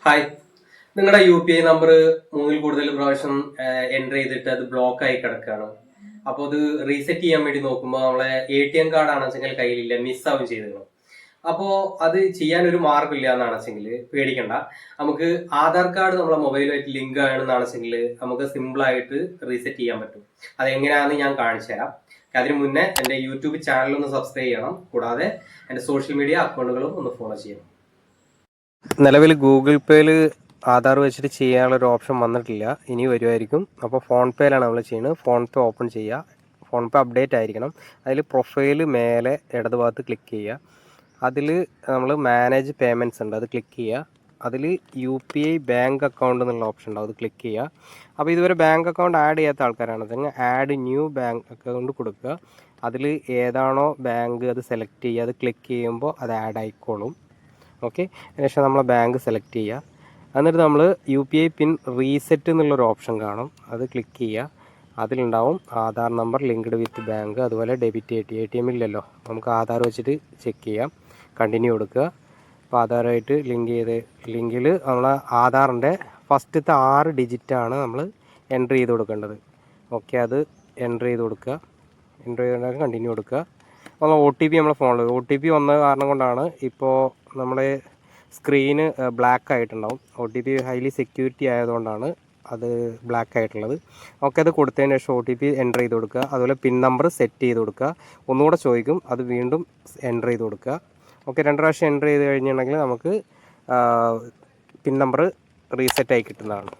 Hi, നിങ്ങളുടെ UPI number മൂന്നിൽ കൂടുതൽ പ്രാവശ്യം എൻ്റർ ചെയ്തിട്ട് അത് ബ്ലോക്ക് ആയി കിടക്കുകയാണ്. അപ്പോൾ അത് റീസെറ്റ് ചെയ്യാൻ വേണ്ടി നോക്കുമ്പോൾ നമ്മളെ ATM കാർഡ് ആണെച്ചെങ്കിൽ കയ്യിലില്ല, മിസ്സാവും ചെയ്തിരുന്നു. അപ്പോൾ അത് ചെയ്യാൻ ഒരു മാർഗ്ഗമില്ല എന്നാണെച്ചെങ്കിൽ പേടിക്കണ്ട. നമുക്ക് ആധാർ കാർഡ് നമ്മളെ മൊബൈലുമായിട്ട് ലിങ്ക് ആണെന്നാണെച്ചെങ്കിൽ നമുക്ക് സിമ്പിളായിട്ട് റീസെറ്റ് ചെയ്യാൻ പറ്റും. അതെങ്ങനെയാണെന്ന് ഞാൻ കാണിച്ചു തരാം. അതിന് മുന്നേ എൻ്റെ യൂട്യൂബ് ചാനൽ ഒന്ന് സബ്സ്ക്രൈബ് ചെയ്യണം. കൂടാതെ എൻ്റെ സോഷ്യൽ മീഡിയ അക്കൗണ്ടുകളും ഒന്ന് ഫോളോ ചെയ്യണം. നിലവിൽ ഗൂഗിൾ പേയിൽ ആധാർ വെച്ചിട്ട് ചെയ്യാനുള്ള ഒരു ഓപ്ഷൻ വന്നിട്ടില്ല, ഇനി വരുമായിരിക്കും. അപ്പോൾ ഫോൺ പേയിലാണ് നമ്മൾ ചെയ്യുന്നത്. ഫോൺ പേ ഓപ്പൺ ചെയ്യുക. ഫോൺ പേ അപ്ഡേറ്റ് ആയിരിക്കണം. അതിൽ പ്രൊഫൈല് മേലെ ഇടതുഭാഗത്ത് ക്ലിക്ക് ചെയ്യുക. അതിൽ നമ്മൾ മാനേജ് പേയ്മെൻറ്റ്സ് ഉണ്ട്, അത് ക്ലിക്ക് ചെയ്യുക. അതിൽ UPI ബാങ്ക് അക്കൗണ്ട് എന്നുള്ള ഓപ്ഷൻ ഉണ്ടാവും, അത് ക്ലിക്ക് ചെയ്യുക. അപ്പോൾ ഇതുവരെ ബാങ്ക് അക്കൗണ്ട് ആഡ് ചെയ്യാത്ത ആൾക്കാരാണെന്നുണ്ടെങ്കിൽ ആഡ് ന്യൂ ബാങ്ക് അക്കൗണ്ട് കൊടുക്കുക. അതിൽ ഏതാണോ ബാങ്ക് അത് സെലക്ട് ചെയ്യുക, അത് ക്ലിക്ക് ചെയ്യുമ്പോൾ അത് ആഡ് ആയിക്കോളും. ഓക്കെ, അതിനുശേഷം നമ്മൾ ബാങ്ക് സെലക്ട് ചെയ്യുക. എന്നിട്ട് നമ്മൾ UPI പിൻ റീസെറ്റ് എന്നുള്ളൊരു ഓപ്ഷൻ കാണും, അത് ക്ലിക്ക് ചെയ്യുക. അതിലുണ്ടാവും Aadhaar number linked with bank, അതുപോലെ ഡെബിറ്റ് ATM ഇല്ലല്ലോ, നമുക്ക് ആധാർ വെച്ചിട്ട് ചെക്ക് ചെയ്യാം. കണ്ടിന്യൂ കൊടുക്കുക. അപ്പോൾ ആധാറായിട്ട് ലിങ്കിൽ നമ്മൾ ആധാറിൻ്റെ ഫസ്റ്റത്തെ 6 ഡിജിറ്റാണ് നമ്മൾ എൻട്രി ചെയ്ത് കൊടുക്കേണ്ടത്. ഓക്കെ, അത് എൻട്രി ചെയ്ത് കൊടുക്കുക. എൻട്രി ചെയ്ത് കണ്ടിന്യൂ കൊടുക്കുക. നമ്മൾ OTP നമ്മളെ ഫോണിൽ OTP വന്ന കാരണം കൊണ്ടാണ് ഇപ്പോൾ നമ്മുടെ സ്ക്രീന് ബ്ലാക്ക് ആയിട്ടുണ്ടാവും. OTP ഹൈലി സെക്യൂരിറ്റി ആയതുകൊണ്ടാണ് അത് ബ്ലാക്ക് ആയിട്ടുള്ളത്. ഓക്കെ, അത് കൊടുത്തതിന് ശേഷം OTP എൻ്റർ ചെയ്ത് കൊടുക്കുക. അതുപോലെ പിൻ നമ്പർ സെറ്റ് ചെയ്ത് കൊടുക്കുക. ഒന്നുകൂടെ ചോദിക്കും, അത് വീണ്ടും എൻ്റർ ചെയ്ത് കൊടുക്കുക. ഓക്കെ, 2 പ്രാവശ്യം എൻ്റർ ചെയ്ത് കഴിഞ്ഞിട്ടുണ്ടെങ്കിൽ നമുക്ക് പിൻ നമ്പർ റീസെറ്റ് ആയി കിട്ടുന്നതാണ്.